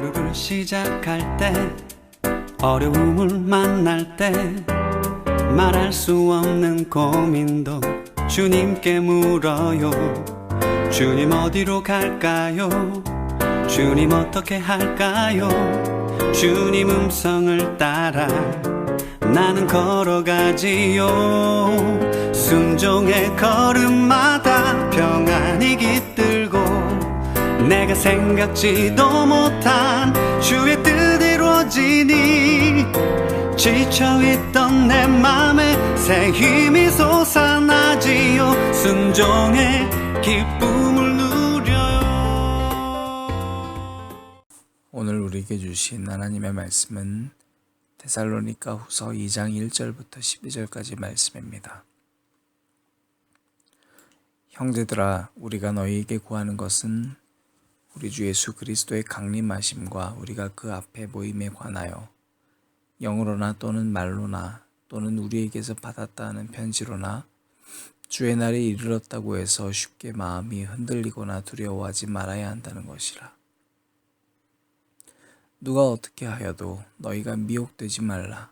하루를 시작할 때 어려움을 만날 때 말할 수 없는 고민도 주님께 물어요. 주님 어디로 갈까요? 주님 어떻게 할까요? 주님 음성을 따라 나는 걸어가지요. 순종의 걸음마다 평안이 깃들고 내가 생각지도 못한 주의 뜻 이루어지니 지쳐있던 내 맘에 새 힘이 솟아나지요. 순종의 기쁨을 누려요. 오늘 우리에게 주신 하나님의 말씀은 데살로니가 후서 2장 1절부터 12절까지 말씀입니다. 형제들아, 우리가 너희에게 구하는 것은 우리 주 예수 그리스도의 강림하심과 우리가 그 앞에 모임에 관하여 영으로나 또는 말로나 또는 우리에게서 받았다 하는 편지로나 주의 날이 이르렀다고 해서 쉽게 마음이 흔들리거나 두려워하지 말아야 한다는 것이라. 누가 어떻게 하여도 너희가 미혹되지 말라.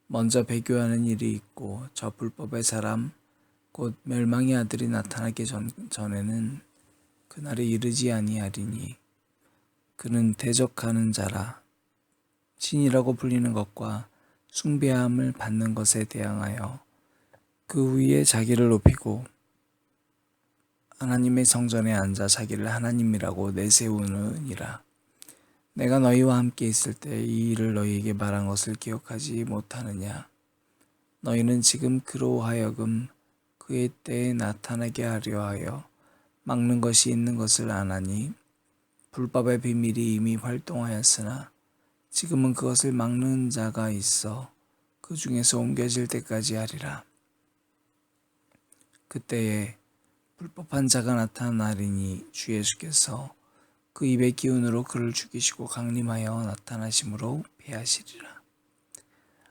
먼저 배교하는 일이 있고 저 불법의 사람 곧 멸망의 아들이 나타나기 전에는 그날이 이르지 아니하리니 그는 대적하는 자라. 신이라고 불리는 것과 숭배함을 받는 것에 대항하여 그 위에 자기를 높이고 하나님의 성전에 앉아 자기를 하나님이라고 내세우느니라. 내가 너희와 함께 있을 때 이 일을 너희에게 말한 것을 기억하지 못하느냐? 너희는 지금 그로 하여금 그의 때에 나타나게 하려 하여 막는 것이 있는 것을 아나니 불법의 비밀이 이미 활동하였으나 지금은 그것을 막는 자가 있어 그 중에서 옮겨질 때까지 하리라. 그때에 불법한 자가 나타나리니 주 예수께서 그 입의 기운으로 그를 죽이시고 강림하여 나타나심으로 패하시리라.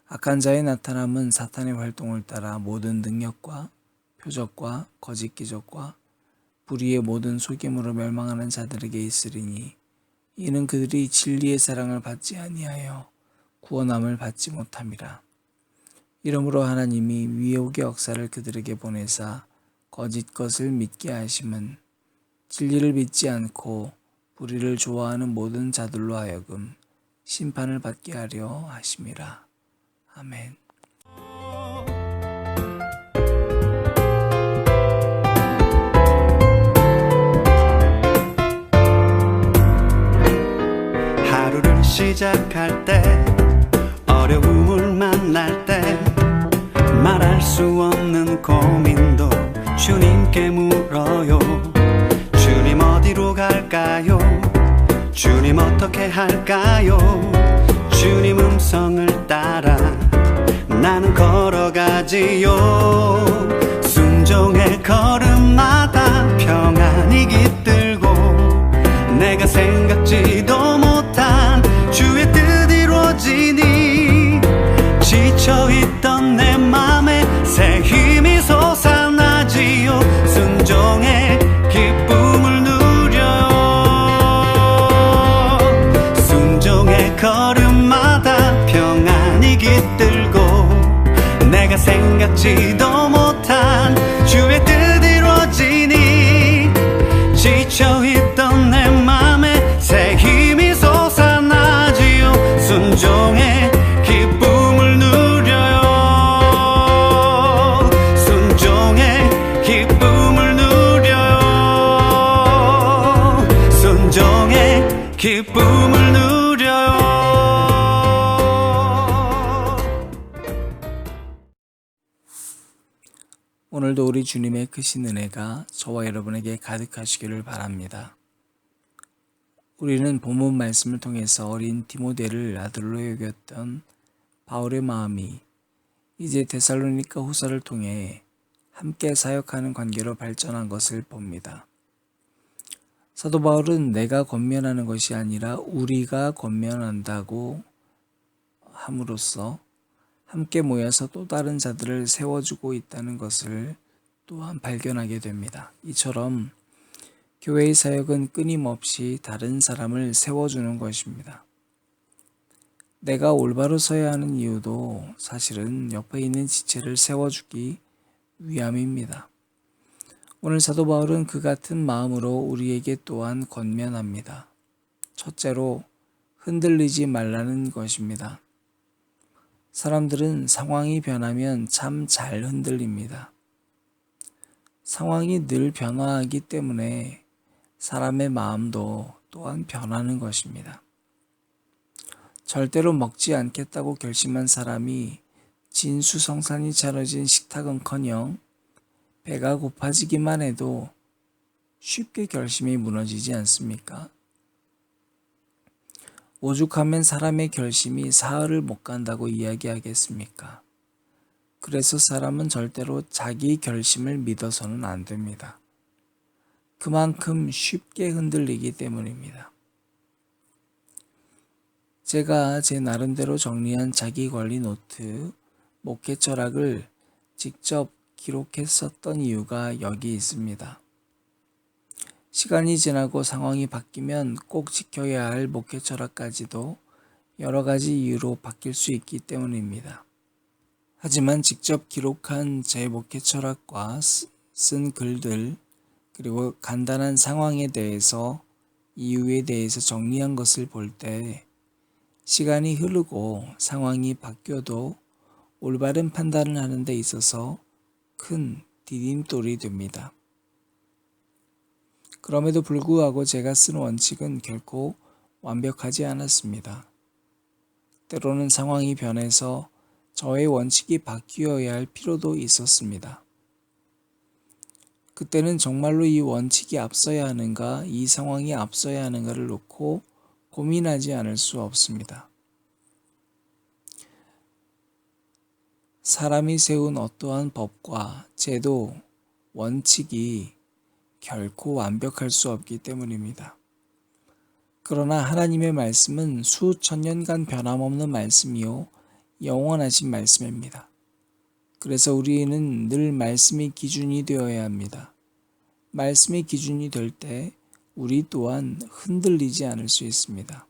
악한 자의 나타남은 사탄의 활동을 따라 모든 능력과 표적과 거짓 기적과 불의의 모든 속임으로 멸망하는 자들에게 있으리니 이는 그들이 진리의 사랑을 받지 아니하여 구원함을 받지 못함이라. 이러므로 하나님이 미혹의 역사를 그들에게 보내사 거짓 것을 믿게 하심은 진리를 믿지 않고 불의를 좋아하는 모든 자들로 하여금 심판을 받게 하려 하심이라. 아멘. 하루를 시작할 때 어려움을 만날 때 말할 수 없는 고민도 주님께 물어요. 주님 어디로 갈까요? 주님 어떻게 할까요? 주님 음성을 따라 나는 걸어가지요. 순종의 걸음마다 평안이 깃들고 내가 생각지도 못한 주의 뜻 이루어지니 지쳐있던 내 맘에 새 힘이 솟아나지요. 순종의 기쁨을 누려요. 순종의 걸음마다 평안이 깃들고 내가 생각지도 못한 주의 뜻 이루어지니 지쳐있던 내 맘에 새 힘이 솟아나지요. 순종의 기쁨을 누려요. 순종의 기쁨을 누려요. 순종의 기쁨을 누려요. 오늘도 우리 주님의 크신 은혜가 저와 여러분에게 가득하시기를 바랍니다. 우리는 본문 말씀을 통해서 어린 디모데를 아들로 여겼던 바울의 마음이 이제 데살로니가 후서를 통해 함께 사역하는 관계로 발전한 것을 봅니다. 사도 바울은 내가 권면하는 것이 아니라 우리가 권면한다고 함으로써 함께 모여서 또 다른 자들을 세워주고 있다는 것을 또한 발견하게 됩니다. 이처럼 교회의 사역은 끊임없이 다른 사람을 세워주는 것입니다. 내가 올바로 서야 하는 이유도 사실은 옆에 있는 지체를 세워주기 위함입니다. 오늘 사도 바울은 그 같은 마음으로 우리에게 또한 권면합니다. 첫째로 흔들리지 말라는 것입니다. 사람들은 상황이 변하면 참 잘 흔들립니다. 상황이 늘 변화하기 때문에 사람의 마음도 또한 변하는 것입니다. 절대로 먹지 않겠다고 결심한 사람이 진수성찬이 차려진 식탁은커녕 배가 고파지기만 해도 쉽게 결심이 무너지지 않습니까? 오죽하면 사람의 결심이 사흘을 못 간다고 이야기하겠습니까? 그래서 사람은 절대로 자기 결심을 믿어서는 안 됩니다. 그만큼 쉽게 흔들리기 때문입니다. 제가 제 나름대로 정리한 자기관리 노트, 목회 철학을 직접 기록했었던 이유가 여기 있습니다. 시간이 지나고 상황이 바뀌면 꼭 지켜야 할 목회 철학까지도 여러 가지 이유로 바뀔 수 있기 때문입니다. 하지만 직접 기록한 제 목회 철학과 쓴 글들, 그리고 간단한 상황에 대해서 이유에 대해서 정리한 것을 볼 때 시간이 흐르고 상황이 바뀌어도 올바른 판단을 하는 데 있어서 큰 디딤돌이 됩니다. 그럼에도 불구하고 제가 쓴 원칙은 결코 완벽하지 않았습니다. 때로는 상황이 변해서 저의 원칙이 바뀌어야 할 필요도 있었습니다. 그때는 정말로 이 원칙이 앞서야 하는가, 이 상황이 앞서야 하는가를 놓고 고민하지 않을 수 없습니다. 사람이 세운 어떠한 법과 제도, 원칙이 결코 완벽할 수 없기 때문입니다. 그러나 하나님의 말씀은 수천 년간 변함없는 말씀이요 영원하신 말씀입니다. 그래서 우리는 늘 말씀이 기준이 되어야 합니다. 말씀이 기준이 될 때 우리 또한 흔들리지 않을 수 있습니다.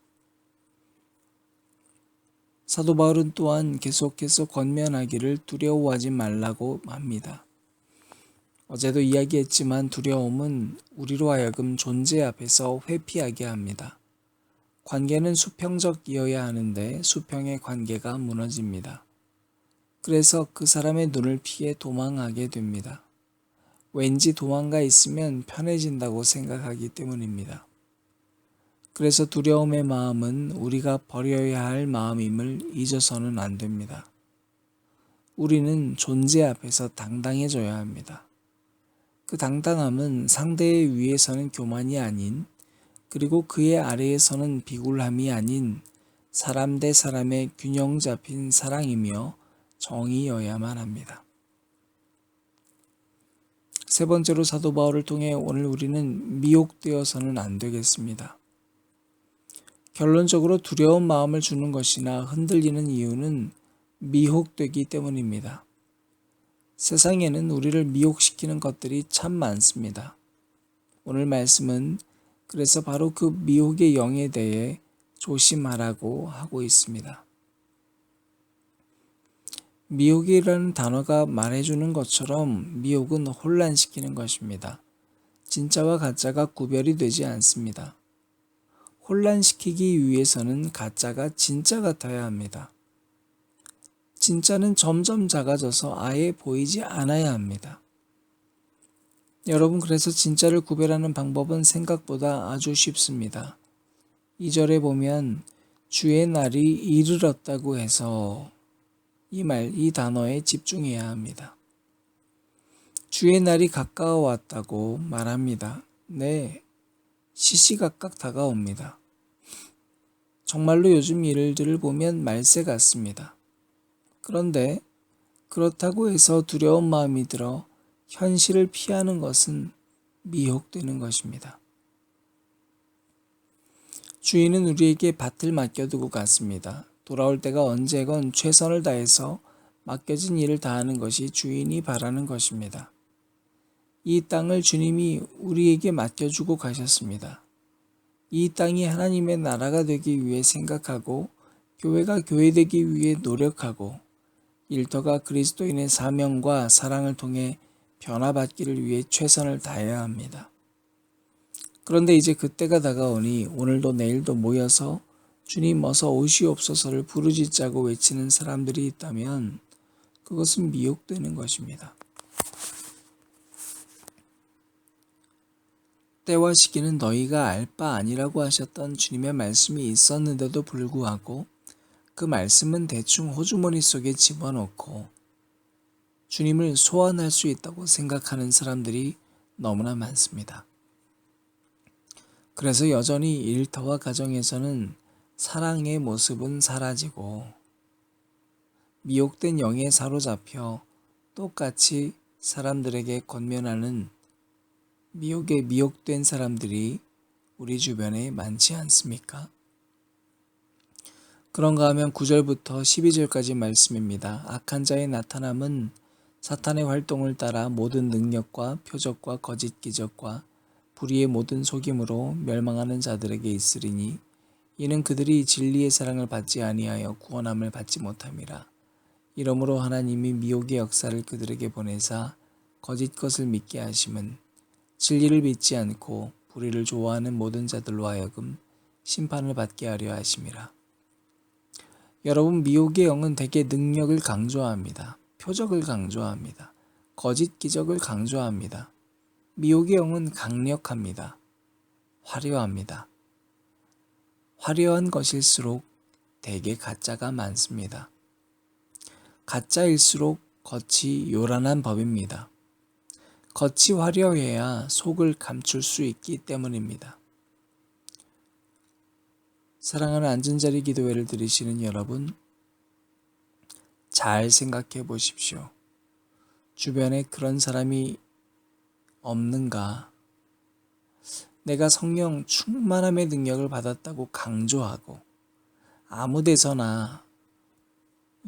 사도 바울은 또한 계속해서 권면하기를 두려워하지 말라고 합니다. 어제도 이야기했지만 두려움은 우리로 하여금 존재 앞에서 회피하게 합니다. 관계는 수평적이어야 하는데 수평의 관계가 무너집니다. 그래서 그 사람의 눈을 피해 도망하게 됩니다. 왠지 도망가 있으면 편해진다고 생각하기 때문입니다. 그래서 두려움의 마음은 우리가 버려야 할 마음임을 잊어서는 안 됩니다. 우리는 존재 앞에서 당당해져야 합니다. 그 당당함은 상대의 위에 서는 교만이 아닌, 그리고 그의 아래에 서는 비굴함이 아닌 사람 대 사람의 균형 잡힌 사랑이며 정의여야만 합니다. 세 번째로 사도 바울을 통해 오늘 우리는 미혹되어서는 안 되겠습니다. 결론적으로 두려운 마음을 주는 것이나 흔들리는 이유는 미혹되기 때문입니다. 세상에는 우리를 미혹시키는 것들이 참 많습니다. 오늘 말씀은 그래서 바로 그 미혹의 영에 대해 조심하라고 하고 있습니다. 미혹이라는 단어가 말해주는 것처럼 미혹은 혼란시키는 것입니다. 진짜와 가짜가 구별이 되지 않습니다. 혼란시키기 위해서는 가짜가 진짜 같아야 합니다. 진짜는 점점 작아져서 아예 보이지 않아야 합니다. 여러분, 그래서 진짜를 구별하는 방법은 생각보다 아주 쉽습니다. 2절에 보면 주의 날이 이르렀다고 해서 이 단어에 집중해야 합니다. 주의 날이 가까워 왔다고 말합니다. 네, 시시각각 다가옵니다. 정말로 요즘 일들을 보면 말세 같습니다. 그런데 그렇다고 해서 두려운 마음이 들어 현실을 피하는 것은 미혹되는 것입니다. 주인은 우리에게 밭을 맡겨두고 갔습니다. 돌아올 때가 언제건 최선을 다해서 맡겨진 일을 다하는 것이 주인이 바라는 것입니다. 이 땅을 주님이 우리에게 맡겨주고 가셨습니다. 이 땅이 하나님의 나라가 되기 위해 생각하고 교회가 교회되기 위해 노력하고 일터가 그리스도인의 사명과 사랑을 통해 변화받기를 위해 최선을 다해야 합니다. 그런데 이제 그때가 다가오니 오늘도 내일도 모여서 주님 어서 오시옵소서를 부르짖자고 외치는 사람들이 있다면 그것은 미혹되는 것입니다. 때와 시기는 너희가 알 바 아니라고 하셨던 주님의 말씀이 있었는데도 불구하고 그 말씀은 대충 호주머니 속에 집어넣고 주님을 소환할 수 있다고 생각하는 사람들이 너무나 많습니다. 그래서 여전히 일터와 가정에서는 사랑의 모습은 사라지고 미혹된 영에 사로잡혀 똑같이 사람들에게 권면하는 미혹에 미혹된 사람들이 우리 주변에 많지 않습니까? 그런가 하면 9절부터 12절까지 말씀입니다. 악한 자의 나타남은 사탄의 활동을 따라 모든 능력과 표적과 거짓 기적과 불의의 모든 속임으로 멸망하는 자들에게 있으리니 이는 그들이 진리의 사랑을 받지 아니하여 구원함을 받지 못함이라. 이러므로 하나님이 미혹의 역사를 그들에게 보내사 거짓 것을 믿게 하심은 진리를 믿지 않고 불의를 좋아하는 모든 자들로 하여금 심판을 받게 하려 하심이라. 여러분, 미혹의 영은 대개 능력을 강조합니다. 표적을 강조합니다. 거짓 기적을 강조합니다. 미혹의 영은 강력합니다. 화려합니다. 화려한 것일수록 대개 가짜가 많습니다. 가짜일수록 겉이 요란한 법입니다. 겉이 화려해야 속을 감출 수 있기 때문입니다. 사랑하는 앉은자리 기도회를 들으시는 여러분, 잘 생각해 보십시오. 주변에 그런 사람이 없는가? 내가 성령 충만함의 능력을 받았다고 강조하고 아무 데서나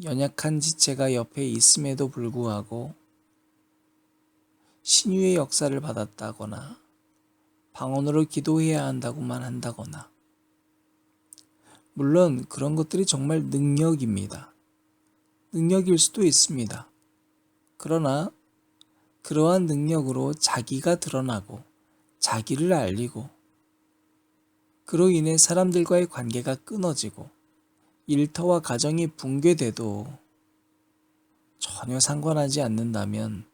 연약한 지체가 옆에 있음에도 불구하고 신유의 역사를 받았다거나 방언으로 기도해야 한다고만 한다거나, 물론 그런 것들이 정말 능력입니다. 능력일 수도 있습니다. 그러나 그러한 능력으로 자기가 드러나고 자기를 알리고 그로 인해 사람들과의 관계가 끊어지고 일터와 가정이 붕괴돼도 전혀 상관하지 않는다면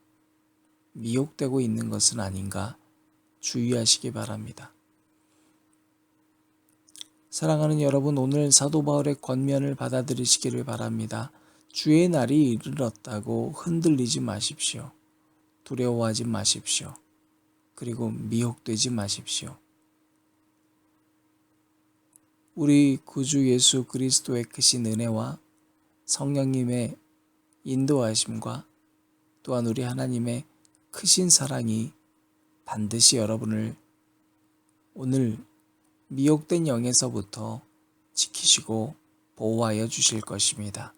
미혹되고 있는 것은 아닌가 주의하시기 바랍니다. 사랑하는 여러분, 오늘 사도 바울의 권면을 받아들이시기를 바랍니다. 주의 날이 이르렀다고 흔들리지 마십시오. 두려워하지 마십시오. 그리고 미혹되지 마십시오. 우리 구주 예수 그리스도의 크신 은혜와 성령님의 인도하심과 또한 우리 하나님의 크신 사랑이 반드시 여러분을 오늘 미혹된 영에서부터 지키시고 보호하여 주실 것입니다.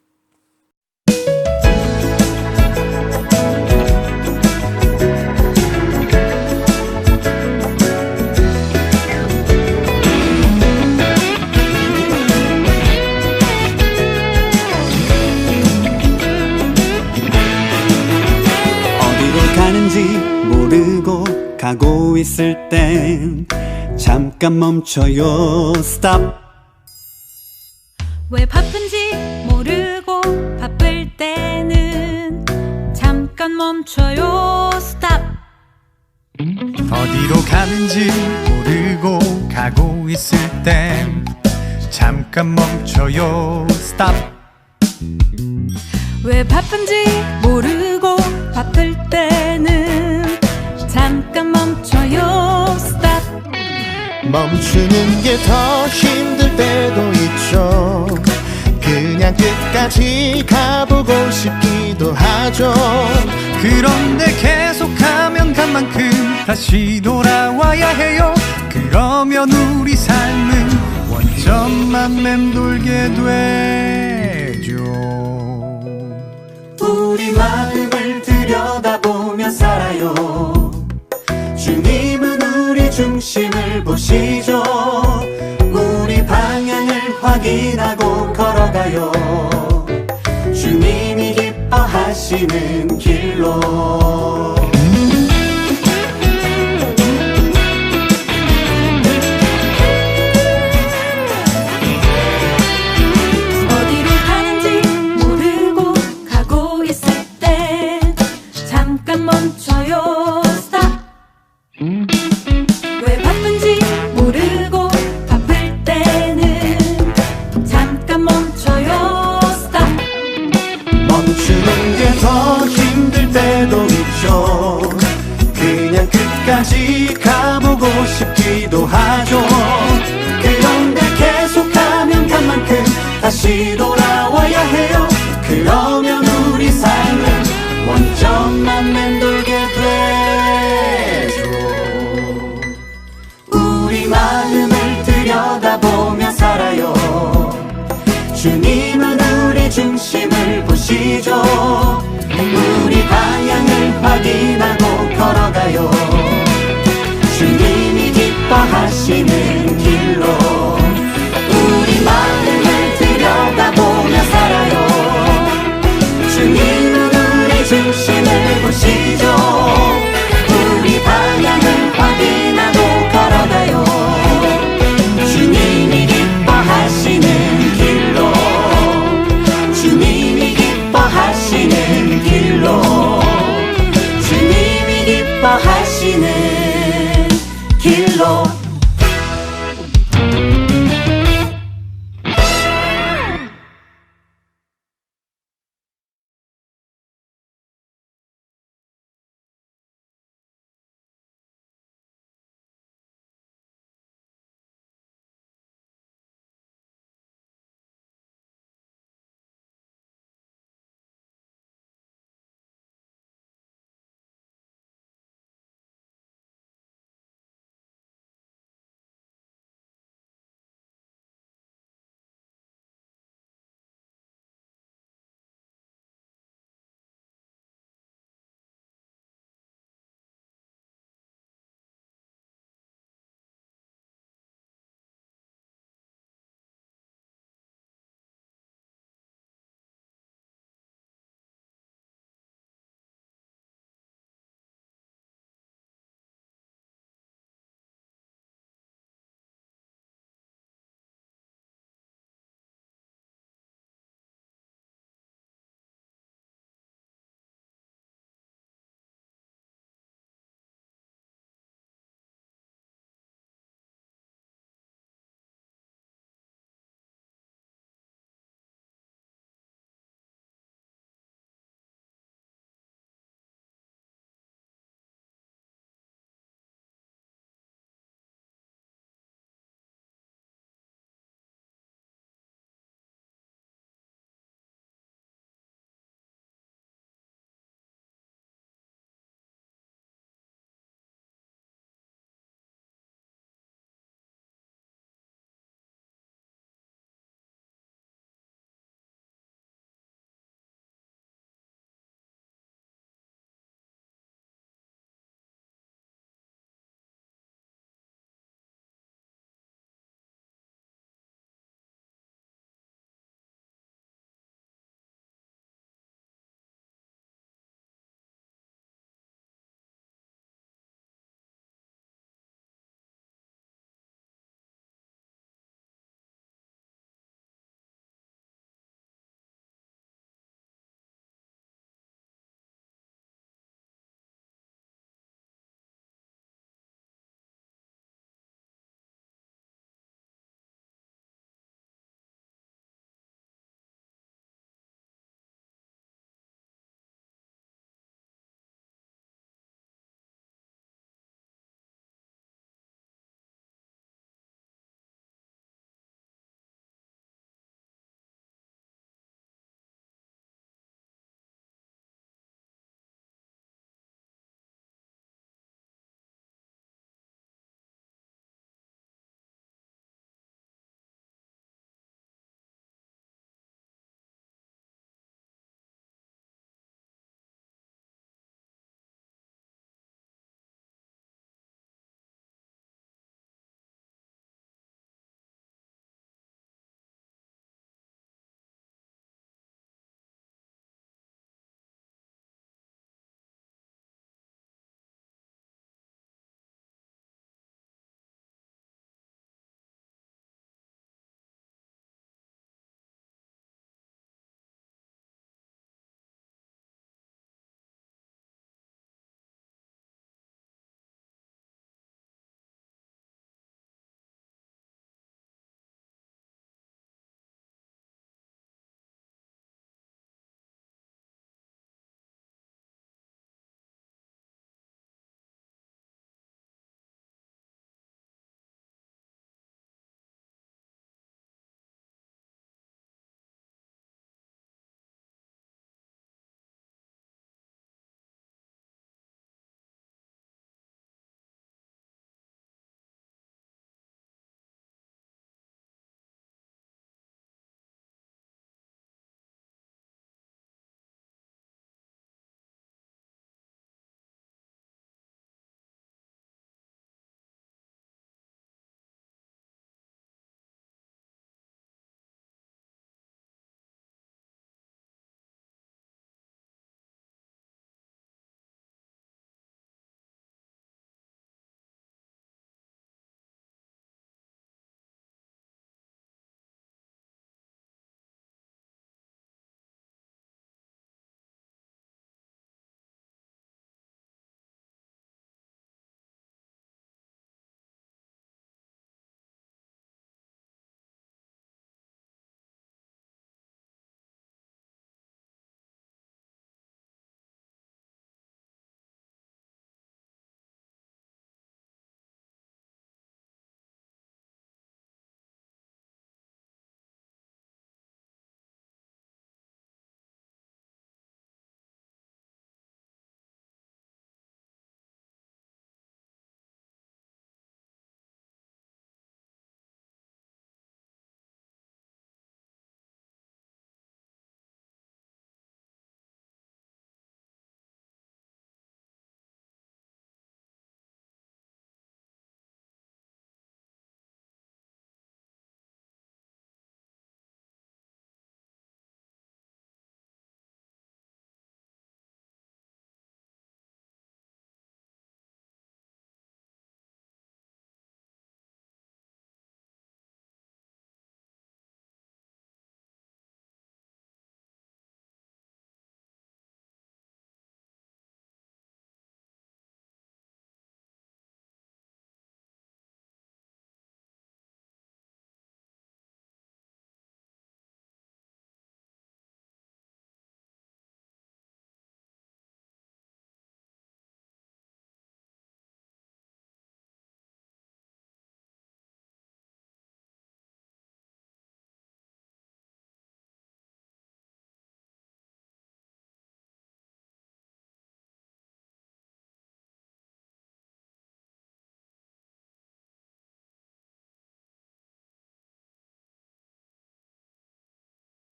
어디로 가는지 모르고 가고 있을 땐 잠깐 멈춰요. 스탑. 왜 바쁜지 모르고 바쁠 때는 잠깐 멈춰요. 스탑. 어디로 가는지 모르고 가고 있을 땐 잠깐 멈춰요. 스탑. 왜 바쁜지 모르고 바쁠 때는 잠깐 멈춰요. 스탑. 멈추는 게 더 힘들 때도 있죠. 그냥 끝까지 가보고 싶기도 하죠. 그런데 계속하면 간 만큼 다시 돌아와야 해요. 그러면 우리 삶은 원점만 맴돌게 되죠. 우리 마음을 들여다보며 살아요. 보시죠. 우리 방향을 확인하고 걸어가요. 주님이 기뻐하시는 길로. 어디로 가는지 모르고 가고 있을 때 잠깐 멈춰요. 스탑. 왜 바쁜지 모르고 바쁠 때는 잠깐 멈춰요. 스탑. 멈추는 게 더 힘들 때도 있죠. 그냥 끝까지 가보고 싶기도 하죠. 그런데 계속하면 간 만큼 다시 돌아와야 해요. 그러면 우리 삶은 원점만 맴돌게 되죠. 우리 마음을 들여다보며 살아요. 주님은 우리 중심을 보시죠. 우리 방향을 확인하고